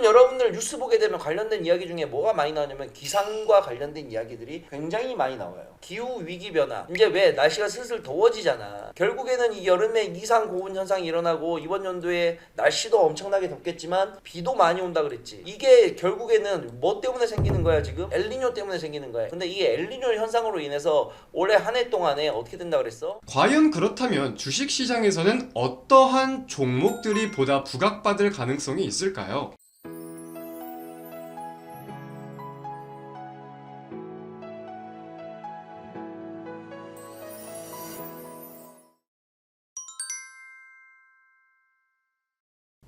요즘 여러분들 뉴스 보게 되면 관련된 이야기 중에 뭐가 많이 나오냐면 기상과 관련된 이야기들이 굉장히 많이 나와요. 기후 위기 변화. 이제 왜 날씨가 슬슬 더워지잖아. 결국에는 이 여름에 이상 고온 현상이 일어나고 이번 연도에 날씨도 엄청나게 덥겠지만 비도 많이 온다 그랬지. 이게 결국에는 뭐 때문에 생기는 거야 지금? 엘니뇨 때문에 생기는 거야. 근데 이 엘니뇨 현상으로 인해서 올해 한 해 동안에 어떻게 된다 그랬어? 과연 그렇다면 주식시장에서는 어떠한 종목들이 보다 부각받을 가능성이 있을까요?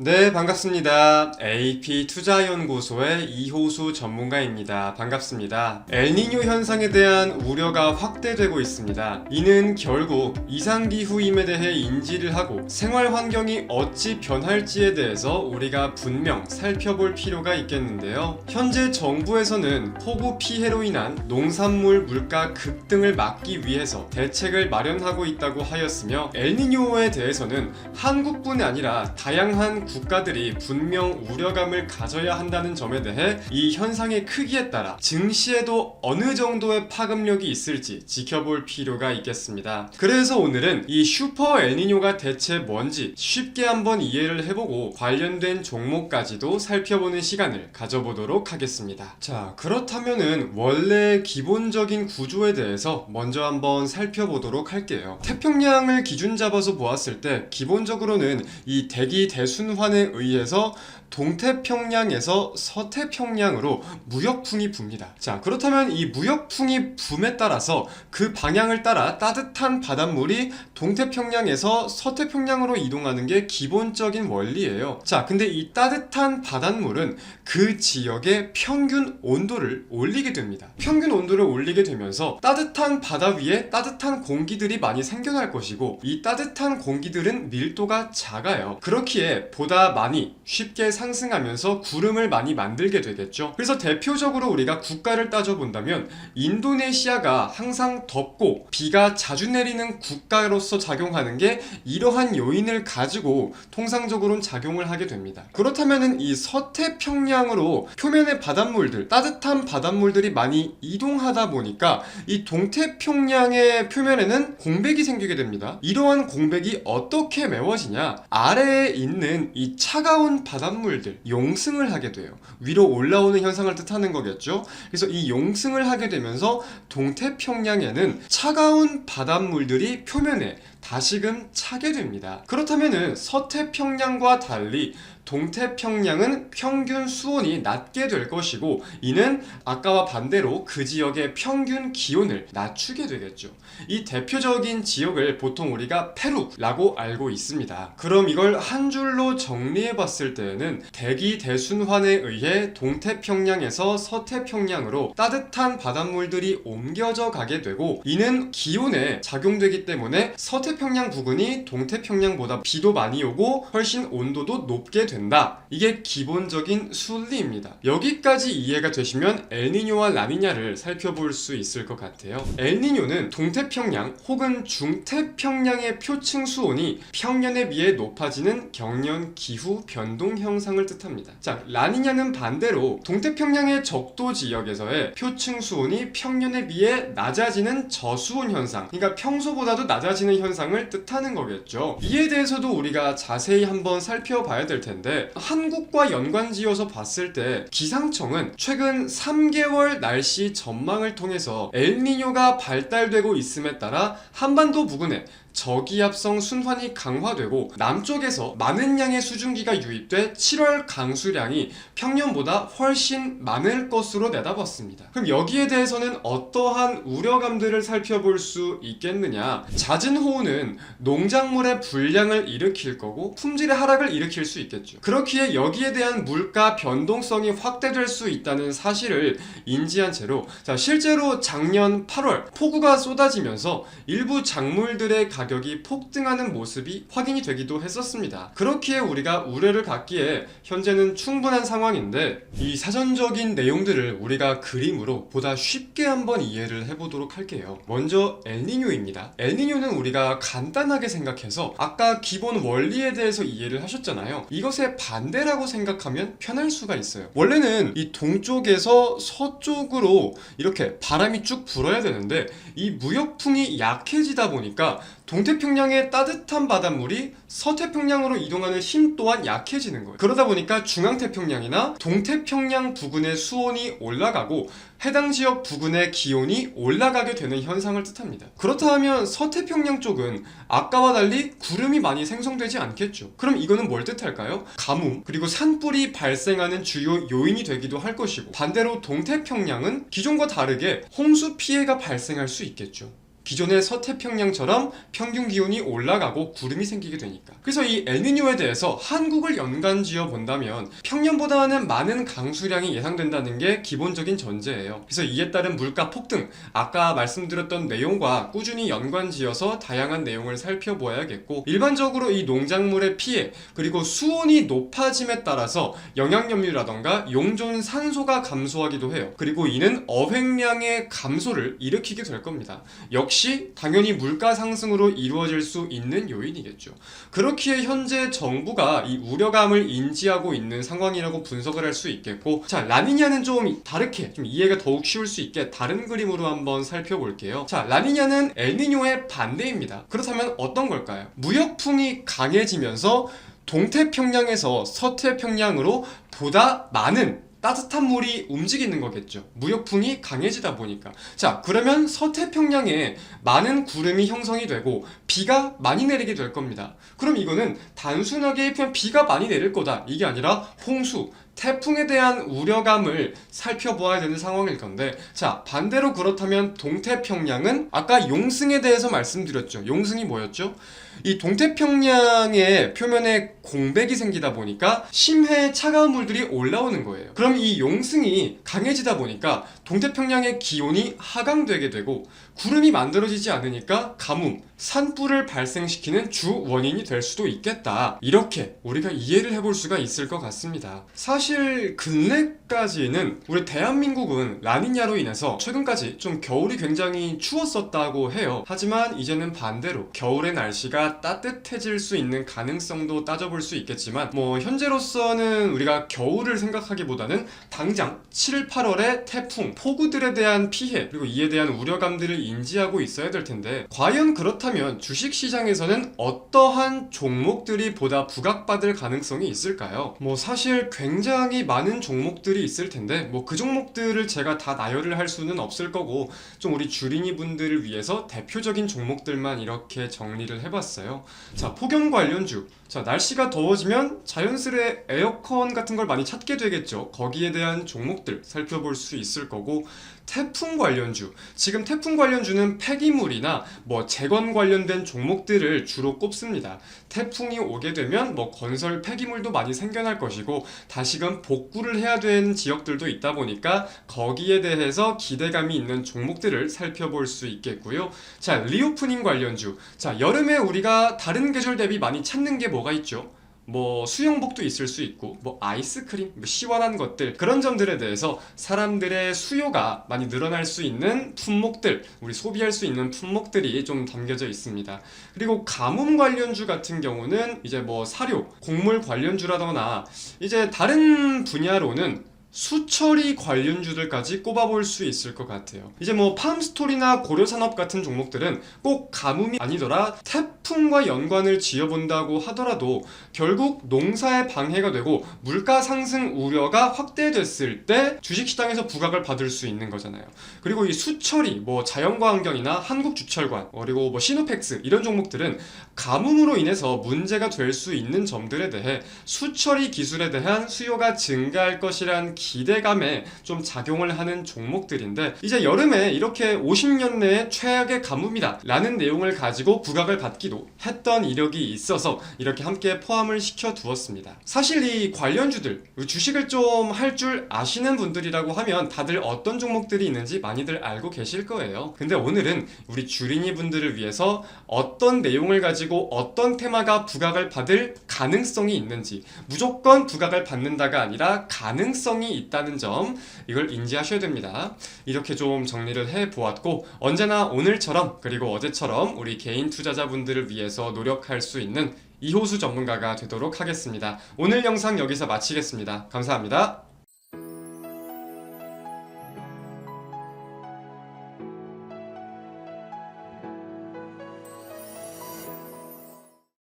네, 반갑습니다. AP투자연구소의 이호수 전문가입니다. 반갑습니다. 엘니뇨 현상에 대한 우려가 확대되고 있습니다. 이는 결국 이상기후임에 대해 인지를 하고 생활 환경이 어찌 변할지에 대해서 우리가 분명 살펴볼 필요가 있겠는데요. 현재 정부에서는 폭우 피해로 인한 농산물 물가 급등을 막기 위해서 대책을 마련하고 있다고 하였으며 엘니뇨에 대해서는 한국뿐 아니라 다양한 국가들이 분명 우려감을 가져야 한다는 점에 대해 이 현상의 크기에 따라 증시에도 어느 정도의 파급력이 있을지 지켜볼 필요가 있겠습니다. 그래서 오늘은 이 슈퍼 엘니뇨가 대체 뭔지 쉽게 한번 이해를 해보고 관련된 종목까지도 살펴보는 시간을 가져보도록 하겠습니다. 자, 그렇다면은 원래 기본적인 구조에 대해서 먼저 한번 살펴보도록 할게요. 태평양을 기준 잡아서 보았을 때 기본적으로는 이 대기 대순환에 의해서 동태평양에서 서태평양으로 무역풍이 붑니다. 자, 그렇다면 이 무역풍이 붐에 따라서 그 방향을 따라 따뜻한 바닷물이 동태평양에서 서태평양으로 이동하는 게 기본적인 원리예요. 자, 근데 이 따뜻한 바닷물은 그 지역의 평균 온도를 올리게 됩니다. 평균 온도를 올리게 되면서 따뜻한 바다 위에 따뜻한 공기들이 많이 생겨날 것이고 이 따뜻한 공기들은 밀도가 작아요. 그렇기에 보다 많이 쉽게 상승하면서 구름을 많이 만들게 되겠죠. 그래서 대표적으로 우리가 국가를 따져본다면 인도네시아가 항상 덥고 비가 자주 내리는 국가로서 작용하는 게 이러한 요인을 가지고 통상적으로는 작용을 하게 됩니다. 그렇다면 이 서태평양으로 표면의 바닷물들, 따뜻한 바닷물들이 많이 이동하다 보니까 이 동태평양의 표면에는 공백이 생기게 됩니다. 이러한 공백이 어떻게 메워지냐? 아래에 있는 이 차가운 바닷물들 용승을 하게 돼요. 위로 올라오는 현상을 뜻하는 거겠죠. 그래서 이 용승을 하게 되면서 동태평양에는 차가운 바닷물들이 표면에 다시금 차게 됩니다. 그렇다면은 서태평양과 달리 동태평양은 평균 수온이 낮게 될 것이고 이는 아까와 반대로 그 지역의 평균 기온을 낮추게 되겠죠. 이 대표적인 지역을 보통 우리가 페루라고 알고 있습니다. 그럼 이걸 한 줄로 정리해 봤을 때에는 대기 대순환에 의해 동태평양에서 서태평양으로 따뜻한 바닷물들이 옮겨져 가게 되고 이는 기온에 작용되기 때문에 서태평양 부근이 동태평양보다 비도 많이 오고 훨씬 온도도 높게 된다. 이게 기본적인 순리입니다. 여기까지 이해가 되시면 엘니뇨와 라니냐를 살펴볼 수 있을 것 같아요. 엘니뇨는 동태평양 혹은 중태평양의 표층 수온이 평년에 비해 높아지는 경년 기후 변동 현상을 뜻합니다. 자, 라니냐는 반대로 동태평양의 적도 지역에서의 표층 수온이 평년에 비해 낮아지는 저수온 현상, 그러니까 평소보다도 낮아지는 현상을 뜻하는 거겠죠. 이에 대해서도 우리가 자세히 한번 살펴봐야 될 텐데 한국과 연관지어서 봤을 때 기상청은 최근 3개월 날씨 전망을 통해서 엘니뇨가 발달되고 있음에 따라 한반도 부근에 저기압성 순환이 강화되고 남쪽에서 많은 양의 수증기가 유입돼 7월 강수량이 평년보다 훨씬 많을 것으로 내다봤습니다. 그럼 여기에 대해서는 어떠한 우려감들을 살펴볼 수 있겠느냐? 잦은 호우는 농작물의 불량을 일으킬 거고 품질의 하락을 일으킬 수 있겠죠. 그렇기에 여기에 대한 물가 변동성이 확대될 수 있다는 사실을 인지한 채로 실제로 작년 8월 폭우가 쏟아지면서 일부 작물들의 가격이 폭등하는 모습이 확인이 되기도 했었습니다. 그렇기에 우리가 우려를 갖기에 현재는 충분한 상황인데, 이 사전적인 내용들을 우리가 그림으로 보다 쉽게 한번 이해를 해보도록 할게요. 먼저 엘니뇨입니다. 엘니뇨는 우리가 간단하게 생각해서 아까 기본 원리에 대해서 이해를 하셨잖아요. 이것의 반대라고 생각하면 편할 수가 있어요. 원래는 이 동쪽에서 서쪽으로 이렇게 바람이 쭉 불어야 되는데, 이 무역풍이 약해지다 보니까 동태평양의 따뜻한 바닷물이 서태평양으로 이동하는 힘 또한 약해지는 거예요. 그러다 보니까 중앙태평양이나 동태평양 부근의 수온이 올라가고 해당 지역 부근의 기온이 올라가게 되는 현상을 뜻합니다. 그렇다면 서태평양 쪽은 아까와 달리 구름이 많이 생성되지 않겠죠. 그럼 이거는 뭘 뜻할까요? 가뭄, 그리고 산불이 발생하는 주요 요인이 되기도 할 것이고, 반대로 동태평양은 기존과 다르게 홍수 피해가 발생할 수 있겠죠. 기존의 서태평양처럼 평균 기온이 올라가고 구름이 생기게 되니까. 그래서 이 엘니뇨에 대해서 한국을 연관지어 본다면 평년보다는 많은 강수량이 예상된다는 게 기본적인 전제예요. 그래서 이에 따른 물가 폭등, 아까 말씀드렸던 내용과 꾸준히 연관지어서 다양한 내용을 살펴보아야겠고, 일반적으로 이 농작물의 피해, 그리고 수온이 높아짐에 따라서 영양염류라던가 용존 산소가 감소하기도 해요. 그리고 이는 어획량의 감소를 일으키게 될 겁니다. 역시 당연히 물가 상승으로 이루어질 수 있는 요인이겠죠. 그렇기에 현재 정부가 이 우려감을 인지하고 있는 상황이라고 분석을 할 수 있겠고, 자, 라니냐는 좀 다르게, 좀 이해가 더욱 쉬울 수 있게 다른 그림으로 한번 살펴볼게요. 자, 라니냐는 엘니뇨의 반대입니다. 그렇다면 어떤 걸까요? 무역풍이 강해지면서 동태평양에서 서태평양으로 보다 많은 따뜻한 물이 움직이는 거겠죠. 무역풍이 강해지다 보니까. 자, 그러면 서태평양에 많은 구름이 형성이 되고 비가 많이 내리게 될 겁니다. 그럼 이거는 단순하게 그냥 비가 많이 내릴 거다, 이게 아니라 홍수, 태풍에 대한 우려감을 살펴보아야 되는 상황일 건데, 자, 반대로 그렇다면 동태평양은 아까 용승에 대해서 말씀드렸죠. 용승이 뭐였죠? 이 동태평양의 표면에 공백이 생기다 보니까 심해의 차가운 물들이 올라오는 거예요. 그럼 이 용승이 강해지다 보니까 동태평양의 기온이 하강되게 되고 구름이 만들어지지 않으니까 가뭄, 산불을 발생시키는 주 원인이 될 수도 있겠다. 이렇게 우리가 이해를 해볼 수가 있을 것 같습니다. 사실 근래까지는 우리 대한민국은 라니냐로 인해서 최근까지 좀 겨울이 굉장히 추웠었다고 해요. 하지만 이제는 반대로 겨울의 날씨가 따뜻해질 수 있는 가능성도 따져볼 수 있겠지만, 뭐 현재로서는 우리가 겨울을 생각하기보다는 당장 7, 8월의 태풍, 폭우들에 대한 피해, 그리고 이에 대한 우려감들을 인지하고 있어야 될 텐데, 과연 그렇다면 주식시장에서는 어떠한 종목들이 보다 부각받을 가능성이 있을까요? 뭐 사실 굉장히 많은 종목들이 있을 텐데, 뭐 그 종목들을 제가 다 나열을 할 수는 없을 거고, 좀 우리 주린이 분들을 위해서 대표적인 종목들만 이렇게 정리를 해봤어요. 자, 폭염 관련주. 자, 날씨가 더워지면 자연스레 에어컨 같은 걸 많이 찾게 되겠죠. 거기에 대한 종목들 살펴볼 수 있을 거고, 태풍 관련주. 지금 태풍 관련주는 폐기물이나 뭐 재건 관련된 종목들을 주로 꼽습니다. 태풍이 오게 되면 뭐 건설 폐기물도 많이 생겨날 것이고, 다시금 복구를 해야 되는 지역들도 있다 보니까 거기에 대해서 기대감이 있는 종목들을 살펴볼 수 있겠고요. 자, 리오프닝 관련주. 자, 여름에 우리가 다른 계절 대비 많이 찾는 게 뭐가 있죠? 뭐 수영복도 있을 수 있고, 뭐 아이스크림, 뭐 시원한 것들, 그런 점들에 대해서 사람들의 수요가 많이 늘어날 수 있는 품목들, 우리 소비할 수 있는 품목들이 좀 담겨져 있습니다. 그리고 가뭄 관련주 같은 경우는 이제 뭐 사료, 곡물 관련주라거나 이제 다른 분야로는 수처리 관련주들까지 꼽아볼 수 있을 것 같아요. 이제 뭐 팜스토리나 고려산업 같은 종목들은 꼭 가뭄이 아니더라 태풍과 연관을 지어본다고 하더라도 결국 농사에 방해가 되고 물가 상승 우려가 확대됐을 때 주식시장에서 부각을 받을 수 있는 거잖아요. 그리고 이 수처리, 뭐 자연과환경이나 한국주철관, 그리고 뭐 시노펙스, 이런 종목들은 가뭄으로 인해서 문제가 될 수 있는 점들에 대해 수처리 기술에 대한 수요가 증가할 것이란 기대감에 좀 작용을 하는 종목들인데 이제 여름에 이렇게 50년 내에 최악의 가뭄이다 라는 내용을 가지고 부각을 받기도 했던 이력이 있어서 이렇게 함께 포함을 시켜 두었습니다. 사실 이 관련주들 주식을 좀 할 줄 아시는 분들이라고 하면 다들 어떤 종목들이 있는지 많이들 알고 계실 거예요. 근데 오늘은 우리 주린이 분들을 위해서 어떤 내용을 가지고 어떤 테마가 부각을 받을 가능성이 있는지, 무조건 부각을 받는다가 아니라 가능성이 있다는 점, 이걸 인지하셔야 됩니다. 이렇게 좀 정리를 해 보았고, 언제나 오늘처럼 그리고 어제처럼 우리 개인 투자자분들을 위해서 노력할 수 있는 이호수 전문가가 되도록 하겠습니다. 오늘 영상 여기서 마치겠습니다. 감사합니다.